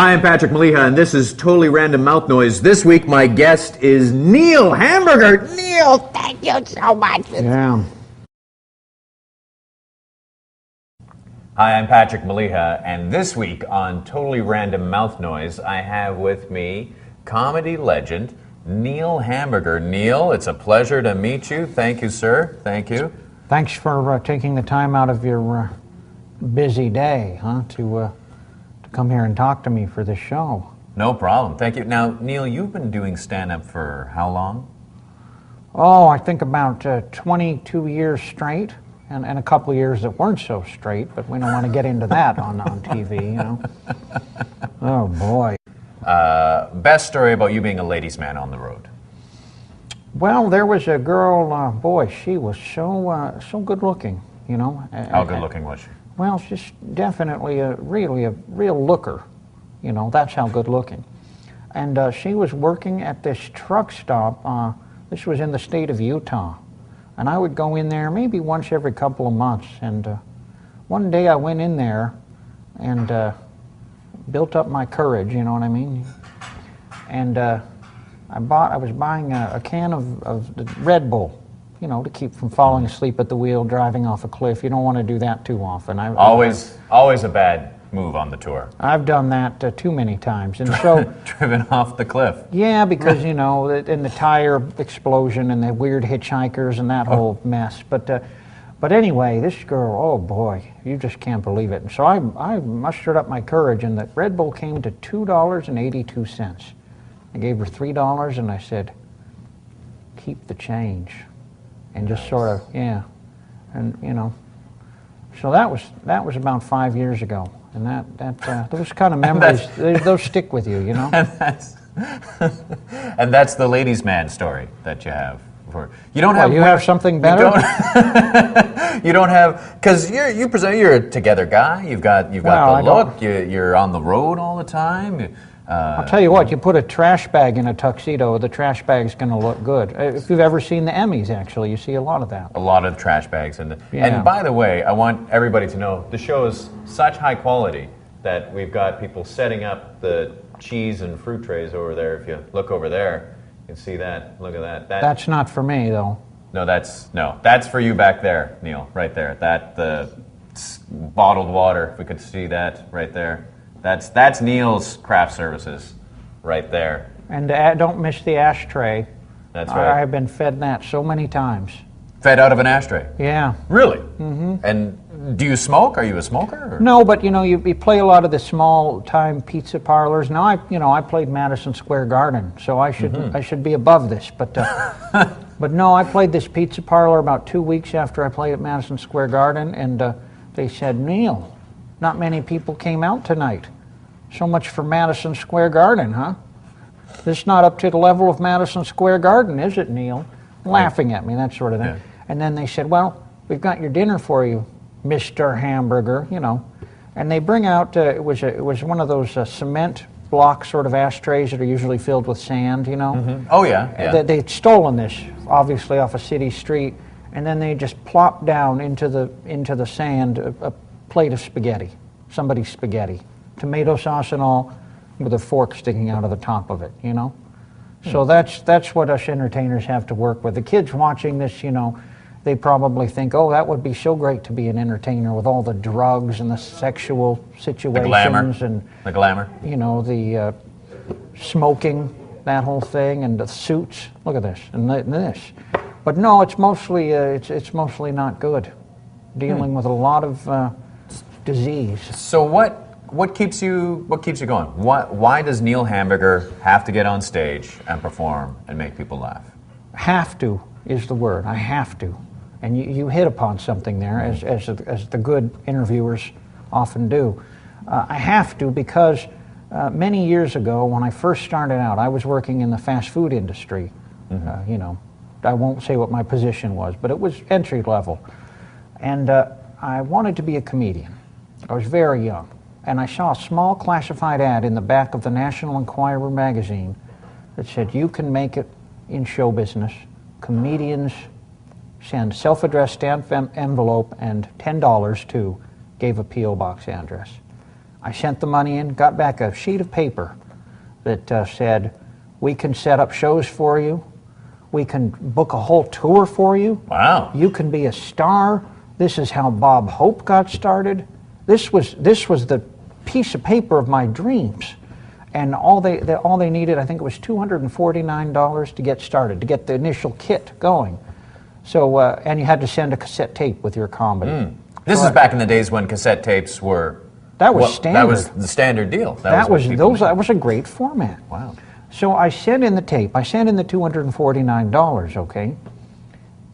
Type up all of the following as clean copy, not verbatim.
Hi, I'm Patrick Maliha, and this is Totally Random Mouth Noise. This week, my guest is Neil Hamburger. Neil, thank you so much. Yeah. Hi, I'm Patrick Maliha, and this week on Totally Random Mouth Noise, I have with me comedy legend Neil Hamburger. Neil, it's a pleasure to meet you. Thank you, sir. Thank you. Thanks for taking the time out of your busy day, to come here and talk to me for this show. No problem. Thank you. Now, Neil, you've been doing stand-up for how long? Oh, I think about 22 years straight, and a couple of years that weren't so straight, but we don't want to get into that on TV, you know. Oh, boy. Best story about you being a ladies' man on the road? Well, there was a girl, boy, she was so good-looking, you know. How good-looking was she? Well, she's definitely really a real looker, you know, that's how good looking. And she was working at this truck stop, this was in the state of Utah. And I would go in there maybe once every couple of months. And one day I went in there and built up my courage, you know what I mean? And I was buying a can of the Red Bull, you know, to keep from falling asleep at the wheel, driving off a cliff. You don't want to do that too often. Always a bad move on the tour. I've done that too many times, and so driven off the cliff. Yeah, because you know, and the tire explosion and the weird hitchhikers and that whole mess. But anyway, this girl, oh boy, you just can't believe it. And so I mustered up my courage, and the Red Bull came to $2.82. I gave her $3, and I said, "Keep the change." And just sort of, yeah, and you know, so that was about 5 years ago, and that those kind of memories, those stick with you, you know. And that's the ladies' man story that you have. You don't have. You have something better. You don't have, because you're a together guy. You've got the look. You're on the road all the time. I'll tell you what, you put a trash bag in a tuxedo, the trash bag's going to look good. If you've ever seen the Emmys, actually, you see a lot of that. A lot of trash bags. And by the way, I want everybody to know, the show is such high quality that we've got people setting up the cheese and fruit trays over there. If you look over there, you can see that. Look at that. That's not for me, though. No, that's for you back there, Neil, right there. The bottled water, if we could see that right there. That's Neil's craft services, right there. And don't miss the ashtray. That's right. I've been fed that so many times. Fed out of an ashtray? Yeah. Really? Mm-hmm. And do you smoke? Are you a smoker? Or? No, but you know, you play a lot of the small-time pizza parlors. Now, I played Madison Square Garden, so I should be above this. But but no, I played this pizza parlor about 2 weeks after I played at Madison Square Garden, and they said, "Neil, not many people came out tonight. So much for Madison Square Garden, huh? This is not up to the level of Madison Square Garden, is it, Neil?" Laughing at me, that sort of thing. Yeah. And then they said, "Well, we've got your dinner for you, Mr. Hamburger," you know. And they bring out, it was one of those cement block sort of ashtrays that are usually filled with sand, you know. Mm-hmm. Oh, yeah. They'd stolen this, obviously, off a city street, and then they just plopped down into the sand a plate of spaghetti, somebody's spaghetti, tomato sauce and all, with a fork sticking out of the top of it, you know? So that's what us entertainers have to work with. The kids watching this, you know, they probably think, "Oh, that would be so great to be an entertainer with all the drugs and the sexual situations and the glamour, you know, the smoking, that whole thing, and the suits. Look at this and this." But no, it's mostly not good. Dealing with a lot of disease. So what keeps you going? Why does Neil Hamburger have to get on stage and perform and make people laugh? Have to is the word. I have to, and you hit upon something there, as the good interviewers often do. I have to because many years ago, when I first started out, I was working in the fast food industry. Mm-hmm. You know, I won't say what my position was, but it was entry level, and I wanted to be a comedian. I was very young, and I saw a small classified ad in the back of the National Enquirer magazine that said, "You can make it in show business. Comedians send self-addressed stamped envelope and $10 to," gave a P.O. box address. I sent the money in, got back a sheet of paper that said, we can set up shows for you. We can book a whole tour for you. Wow. You can be a star. This is how Bob Hope got started. This was the piece of paper of my dreams. And all they needed, I think it was $249 to get started, to get the initial kit going. So, and you had to send a cassette tape with your comedy. This is back in the days when cassette tapes were... That was standard. That was the standard deal. That was a great format. Wow. So I sent in the tape. I sent in the $249, okay?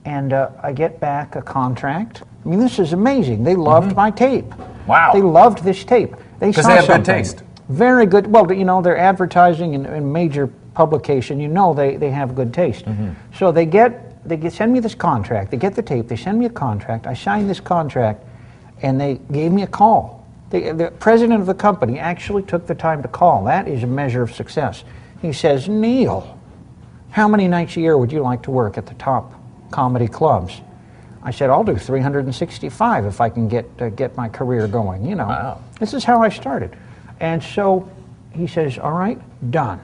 And I get back a contract. I mean, this is amazing. They loved my tape. Wow. They loved this tape. Because they have good taste. Very good. Well, you know, they're advertising in major publication. You know they have good taste. So they send me this contract. They get the tape. They send me a contract. I sign this contract, and they gave me a call. The president of the company actually took the time to call. That is a measure of success. He says, Neil, how many nights a year would you like to work at the top comedy clubs? I said, I'll do 365 if I can get my career going, you know. Wow. This is how I started. And so he says, all right, done.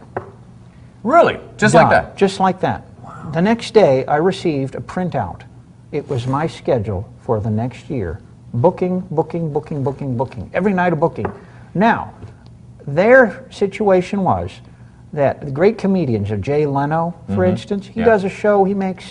Really? Just Done. like that? Just like that. Wow. The next day, I received a printout. It was my schedule for the next year. Booking, booking, booking, booking, booking. Every night a booking. Now, their situation was that the great comedians, Jay Leno, for instance, he does a show, he makes,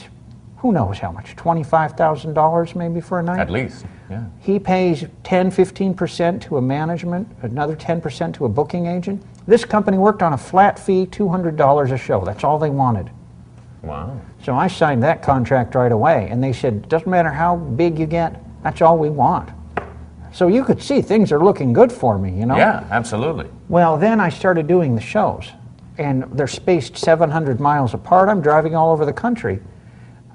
who knows how much, $25,000 maybe for a night? At least, yeah. He pays 10, 15% to a management, another 10% to a booking agent. This company worked on a flat fee, $200 a show. That's all they wanted. Wow. So I signed that contract right away, and they said, doesn't matter how big you get, that's all we want. So you could see things are looking good for me, you know? Yeah, absolutely. Well, then I started doing the shows, and they're spaced 700 miles apart. I'm driving all over the country,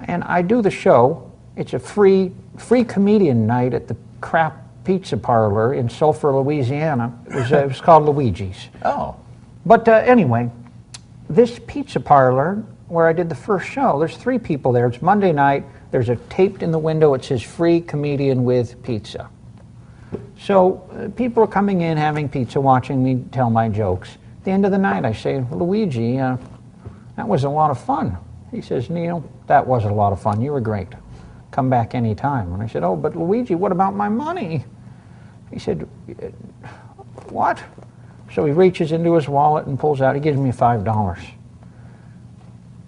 and I do the show. It's a free comedian night at the Crap Pizza Parlor in Sulphur, Louisiana. It was called Luigi's. Oh. But anyway, this pizza parlor where I did the first show, there's 3 people there. It's Monday night. There's a taped in the window. It says free comedian with pizza. So people are coming in, having pizza, watching me tell my jokes. At the end of the night, I say, Luigi, that was a lot of fun. He says, Neil, that was a lot of fun. You were great. Come back any time. And I said, oh, but Luigi, what about my money? He said, what? So he reaches into his wallet and pulls out, he gives me $5.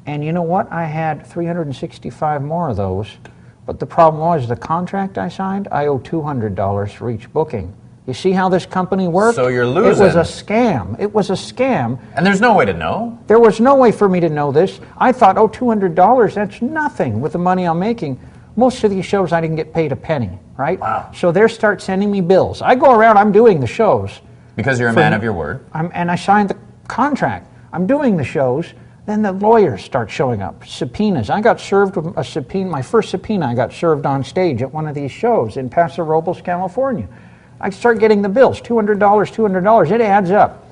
And you know what? I had 365 more of those. But the problem was the contract I signed, I owe $200 for each booking. You see how this company worked? So you're losing. It was a scam. It was a scam. And there's no way to know? There was no way for me to know this. I thought, oh, $200, that's nothing with the money I'm making. Most of these shows I didn't get paid a penny, right? Wow. So they start sending me bills. I go around, I'm doing the shows. Because you're a man of your word. And I signed the contract. I'm doing the shows. Then the lawyers start showing up, subpoenas. I got served with a subpoena, my first subpoena I got served on stage at one of these shows in Paso Robles, California. I start getting the bills, $200, $200, it adds up.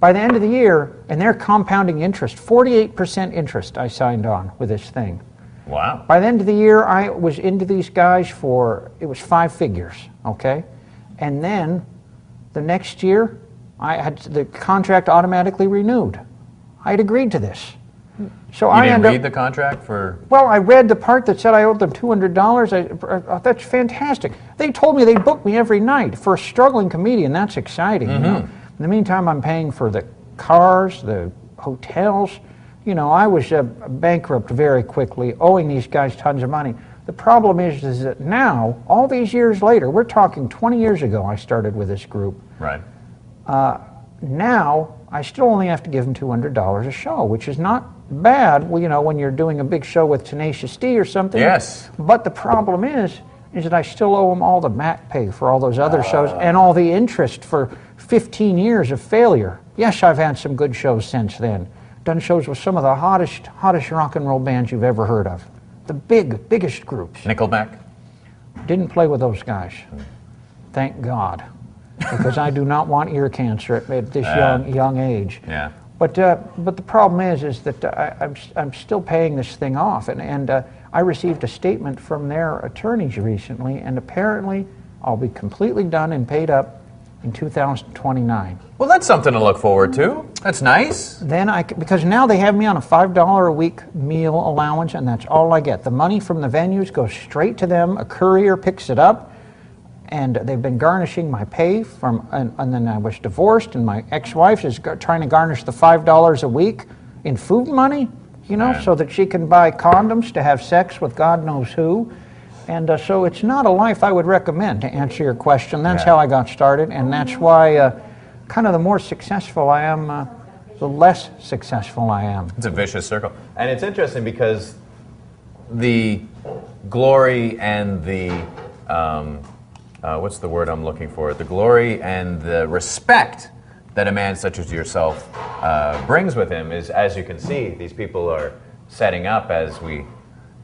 By the end of the year, and they're compounding interest, 48% interest I signed on with this thing. Wow. By the end of the year, I was into these guys it was 5 figures, okay? And then the next year, I had the contract automatically renewed. I had agreed to this. So you didn't read the contract for... Well, I read the part that said I owed them $200. That's fantastic. They told me they'd book me every night. For a struggling comedian, that's exciting. You know? In the meantime, I'm paying for the cars, the hotels. You know, I was bankrupt very quickly, owing these guys tons of money. The problem is that now, all these years later, we're talking 20 years ago I started with this group. Right. Now, I still only have to give them $200 a show, which is not bad, you know, when you're doing a big show with Tenacious D or something. Yes. But the problem is that I still owe them all the back pay for all those other shows and all the interest for 15 years of failure. Yes, I've had some good shows since then. Done shows with some of the hottest rock and roll bands you've ever heard of. The biggest groups. Nickelback? Didn't play with those guys. Thank God. Because I do not want ear cancer at this young age. Yeah. But the problem is that I'm still paying this thing off, and I received a statement from their attorneys recently, and apparently I'll be completely done and paid up in 2029. Well, that's something to look forward to. That's nice. Then because now they have me on a $5 a week meal allowance, and that's all I get. The money from the venues goes straight to them. A courier picks it up, and they've been garnishing my pay and then I was divorced, and my ex-wife is trying to garnish the $5 a week in food money, so that she can buy condoms to have sex with God knows who. And so it's not a life I would recommend, to answer your question. That's how I got started, and that's why kind of the more successful I am, the less successful I am. It's a vicious circle. And it's interesting because the glory and the, what's the word I'm looking for? The glory and the respect that a man such as yourself brings with him is, as you can see, these people are setting up as we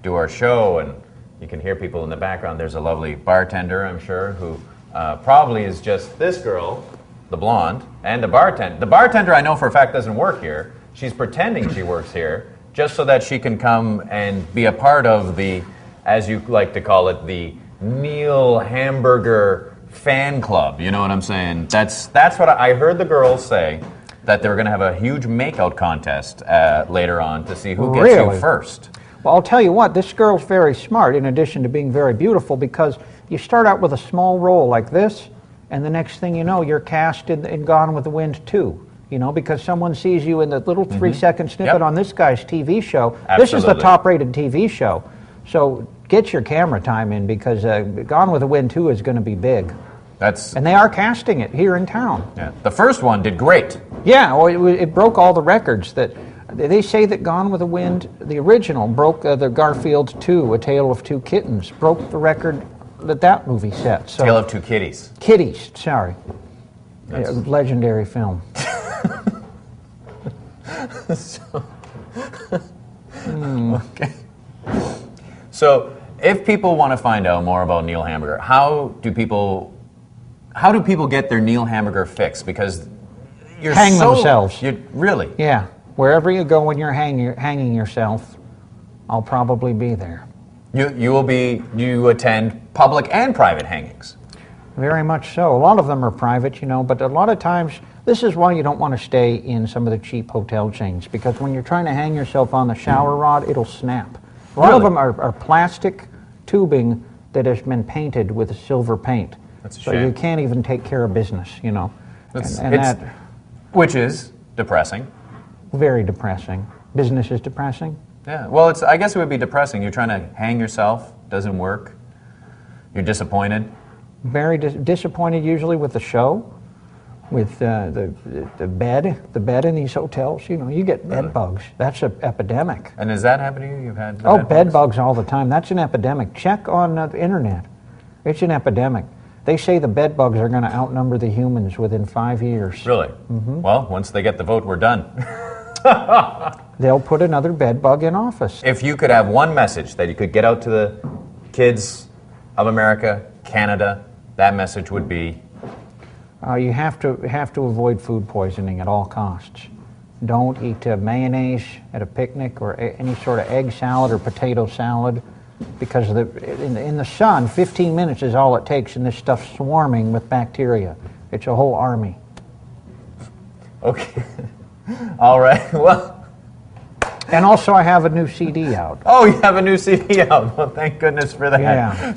do our show, and you can hear people in the background. There's a lovely bartender, I'm sure, who probably is just this girl, the blonde, and the bartender. The bartender, I know for a fact, doesn't work here. She's pretending she works here just so that she can come and be a part of the, as you like to call it, the Neil Hamburger fan club. You know what I'm saying? That's what I heard the girls say, that they were going to have a huge makeout contest later on to see who gets you first. Well, I'll tell you what, this girl's very smart, in addition to being very beautiful, because you start out with a small role like this, and the next thing you know, you're cast in Gone with the Wind 2. Because someone sees you in the little 3-second snippet on this guy's TV show. Absolutely. This is the top-rated TV show. So get your camera time in, because Gone with the Wind 2 is going to be big. And they are casting it here in town. Yeah. The first one did great. Yeah, well, it broke all the records. They say that Gone with the Wind, the original, broke the Garfield 2, A Tale of Two Kittens, broke the record that movie set. So, Tale of Two Kitties. Kitties, sorry. Legendary film. Okay. So, if people want to find out more about Neil Hamburger, how do people get their Neil Hamburger fix? Because you're hang themselves. Really? Yeah. Wherever you go when you're hanging yourself, I'll probably be there. You attend public and private hangings? Very much so. A lot of them are private, but a lot of times, this is why you don't want to stay in some of the cheap hotel chains, because when you're trying to hang yourself on the shower rod, it'll snap. A lot of them are plastic tubing that has been painted with a silver paint. That's a so shame. You can't even take care of business, Which is depressing. Very depressing. Business is depressing. Yeah, well, I guess it would be depressing. You're trying to hang yourself, doesn't work. You're disappointed. Very disappointed usually with the show, with the bed in these hotels. You get bed bugs. That's an epidemic. And has that happened to you? You've had bed bugs all the time. That's an epidemic. Check on the internet. It's an epidemic. They say the bed bugs are going to outnumber the humans within 5 years. Really? Mm-hmm. Well, once they get the vote, we're done. They'll put another bed bug in office. If you could have one message that you could get out to the kids of America, Canada, that message would be? You have to avoid food poisoning at all costs. Don't eat mayonnaise at a picnic or any sort of egg salad or potato salad, because in the sun, 15 minutes is all it takes, and this stuff's swarming with bacteria. It's a whole army. Okay. All right. Well. And also, I have a new CD out. Oh, you have a new CD out. Well, thank goodness for that. Yeah.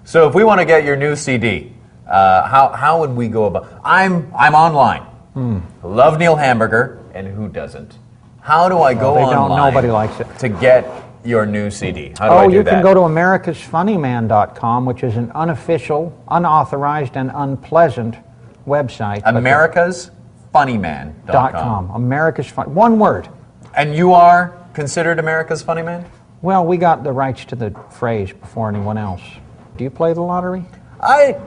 So if we want to get your new CD, how would we go about? I'm online. Love Neil Hamburger, and who doesn't? How do I go online? Nobody likes it. To get your new CD. How do I do that? You can go to americasfunnyman.com, which is an unofficial, unauthorized, and unpleasant website. Americasfunnyman.com. America's Fun. One word. And you are considered America's Funny Man? Well, we got the rights to the phrase before anyone else. Do you play the lottery? I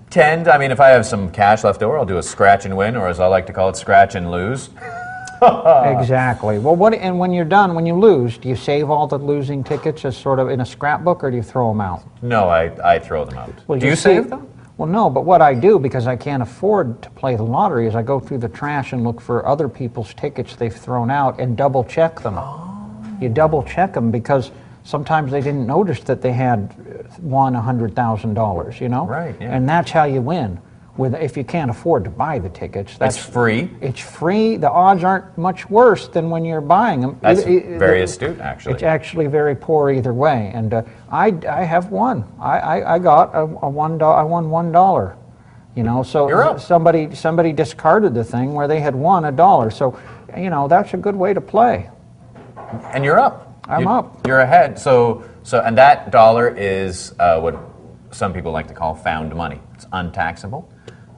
tend. If I have some cash left over, I'll do a scratch and win, or as I like to call it, scratch and lose. Exactly. Well, when you're done, when you lose, do you save all the losing tickets as sort of in a scrapbook, or do you throw them out? No, I throw them out. Well, do you save them? Well, no, but what I do, because I can't afford to play the lottery, is I go through the trash and look for other people's tickets they've thrown out and double check them. Oh. You double check them because sometimes they didn't notice that they had won $100,000, you know? Right, yeah. And that's how you win. If you can't afford to buy the tickets. It's free. It's free. The odds aren't much worse than when you're buying them. That's very astute, actually. It's actually very poor either way. And I have won. I got a $1. I won $1. You know, so You're up. somebody discarded the thing where they had won $1. So, you know, that's a good way to play. And you're up. I'm up. You're ahead. So, and that dollar is what some people like to call found money. It's untaxable.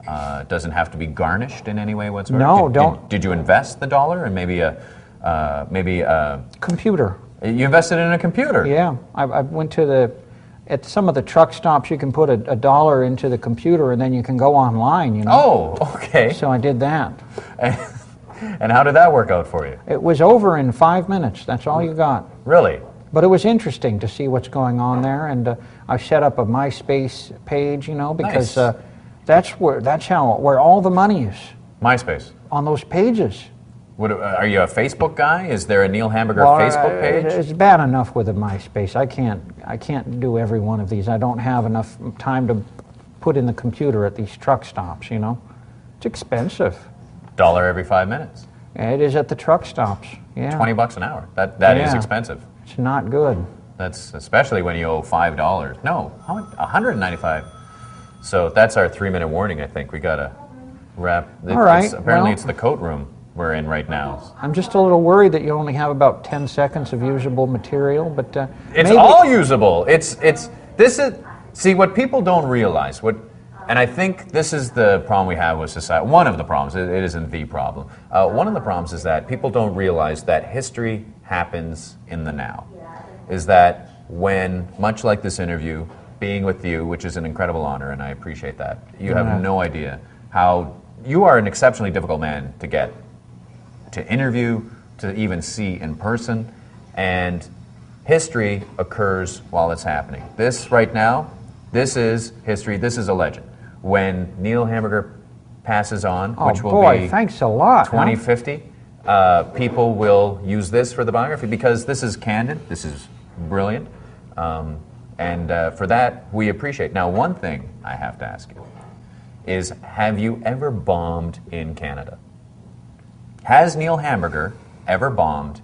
It doesn't have to be garnished in any way whatsoever. No, don't. Did you invest the dollar in maybe a Computer. You invested in a computer? Yeah, I went to at some of the truck stops. You can put a dollar into the computer, and then you can go online. You know. Oh, okay. So I did that. And how did that work out for you? It was over in 5 minutes. That's all you got. Really? But it was interesting to see what's going on there, and I set up a MySpace page. You know, because. Nice. That's where all the money is. MySpace. On those pages. Are you a Facebook guy? Is there a Neil Hamburger Facebook page? It's bad enough with a MySpace. I can't do every one of these. I don't have enough time to put in the computer at these truck stops. You know, it's expensive. $1 every 5 minutes. It is at the truck stops. Yeah. $20 an hour. That is expensive. It's not good. That's especially when you owe $5. No, how much? $195. So that's our 3-minute warning, I think. We got to wrap. All right. Apparently it's the coat room we're in right now. I'm just a little worried that you only have about 10 seconds of usable material, but it's maybe all usable. See, what people don't realize, and I think this is the problem we have with society. One of the problems, it isn't the problem. One of the problems is that people don't realize that history happens in the now. Is that when, much like this interview, being with you, which is an incredible honor, and I appreciate that. You have no idea how you are an exceptionally difficult man to get to interview, to even see in person, and history occurs while it's happening. This right now, this is history. This is a legend. When Neil Hamburger passes on, which will be thanks a lot, 2050, people will use this for the biography because this is candid. This is brilliant. And for that, we appreciate. Now, one thing I have to ask you is, have you ever bombed in Canada? Has Neil Hamburger ever bombed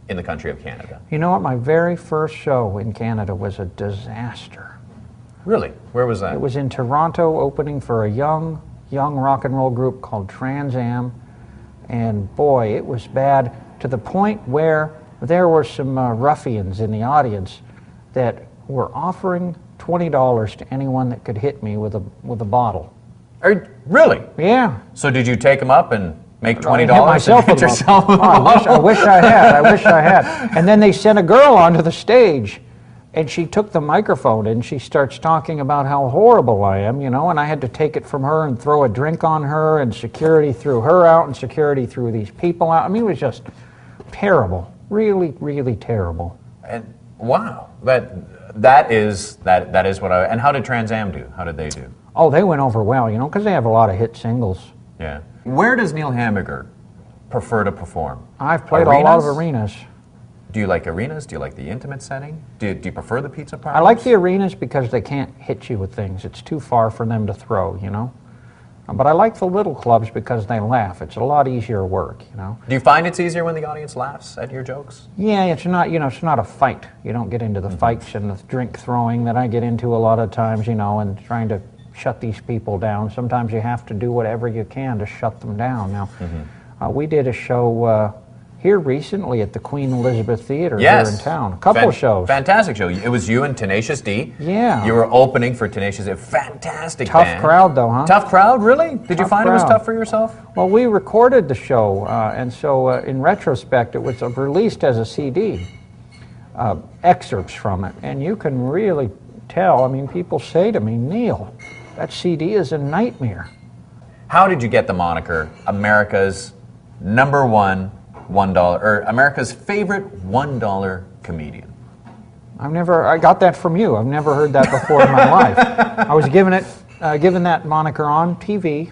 in the country of Canada? You know what? My very first show in Canada was a disaster. Really? Where was that? It was in Toronto, opening for a young rock and roll group called Trans Am. And boy, it was bad to the point where there were some ruffians in the audience that were offering $20 to anyone that could hit me with a bottle. Really? Yeah. So did you take them up and make $20 hit myself and get with yourself a bottle? I wish I had. And then they sent a girl onto the stage, and she took the microphone and she starts talking about how horrible I am, you know, and I had to take it from her and throw a drink on her, and security threw her out and security threw these people out. I mean, it was just terrible. Really, really terrible. And wow. That is what I. And how did Trans Am do? How did they do? Oh, they went over well, you know, because they have a lot of hit singles. Yeah. Where does Neil Hamburger prefer to perform? I've played a lot of arenas. Do you like arenas? Do you like the intimate setting? Do you prefer the pizza parlors? I like the arenas because they can't hit you with things. It's too far for them to throw, you know. But I like the little clubs because they laugh. It's a lot easier work, you know. Do you find it's easier when the audience laughs at your jokes? Yeah, it's not, you know, it's not a fight. You don't get into the fights and the drink throwing that I get into a lot of times, you know, and trying to shut these people down. Sometimes you have to do whatever you can to shut them down. Now, we did a show here recently at the Queen Elizabeth Theater here in town. A couple of shows. Fantastic show. It was you and Tenacious D. Yeah. You were opening for Tenacious D. Fantastic Tough band. crowd though, huh? Tough crowd, really? Did you find it was tough for yourself? Well, we recorded the show, and so in retrospect, it was released as a CD, excerpts from it, and you can really tell. I mean, people say to me, Neil, that CD is a nightmare. How did you get the moniker America's #1 $1 or America's favorite $1 comedian? I got that from you. I've never heard that before in my life. I was given that moniker on TV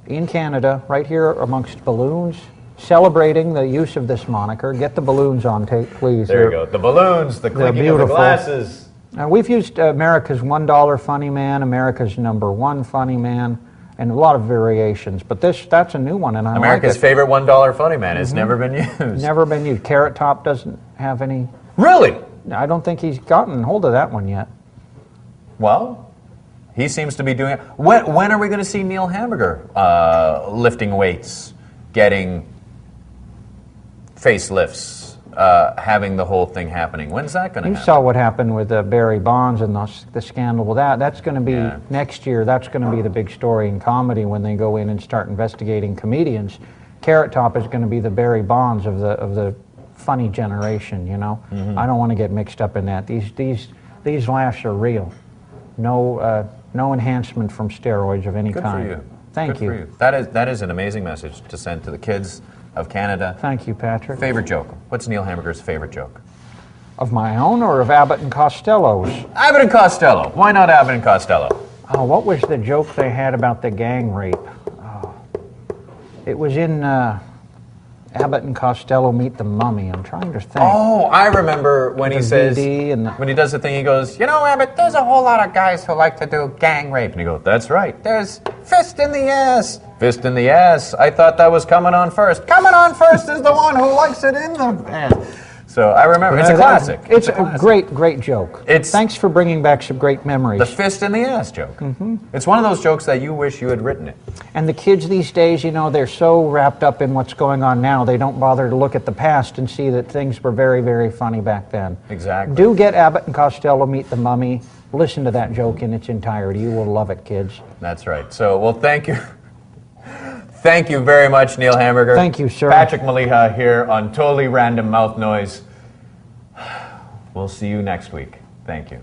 in Canada, right here amongst balloons celebrating the use of this moniker. Get the balloons on tape, please. There you go. The balloons, the clinking of the glasses. We've used America's $1 funny man, America's #1 funny man, and a lot of variations. But that's a new one, and I America's like it. favorite $1 funny man has never been used. Never been used. Carrot Top doesn't have any. Really? I don't think he's gotten hold of that one yet. Well, he seems to be doing it. When are we going to see Neil Hamburger lifting weights, getting facelifts, having the whole thing happening? When's that going to happen? You saw what happened with Barry Bonds and the scandal with that. That's going to be next year. That's going to be the big story in comedy when they go in and start investigating comedians. Carrot Top is going to be the Barry Bonds of the funny generation. You know, I don't want to get mixed up in that. These laughs are real. No enhancement from steroids of any kind. Good for you. Thank Good you. for you. That is an amazing message to send to the kids of Canada. Thank you, Patrick. Favorite joke? What's Neil Hamburger's favorite joke? Of my own or of Abbott and Costello's? Abbott and Costello. Why not Abbott and Costello? Oh, what was the joke they had about the gang rape? Oh, it was in Abbott and Costello Meet the Mummy. I'm trying to think. Oh, I remember when he says, VD when he does the thing, he goes, you know, Abbott, there's a whole lot of guys who like to do gang rape. And he goes, that's right. There's fist in the ass. Fist in the ass. I thought that was coming on first. Coming on first is the one who likes it in the ass. So I remember. It's a classic. It's a great joke. Thanks for bringing back some great memories. The fist in the ass joke. It's one of those jokes that you wish you had written it. And the kids these days, you know, they're so wrapped up in what's going on now, they don't bother to look at the past and see that things were very, very funny back then. Exactly. Do get Abbott and Costello Meet the Mummy. Listen to that joke in its entirety. You will love it, kids. That's right. So, well, thank you. Thank you very much, Neil Hamburger. Thank you, sir. Patrick Maliha here on Totally Random Mouth Noise. We'll see you next week. Thank you.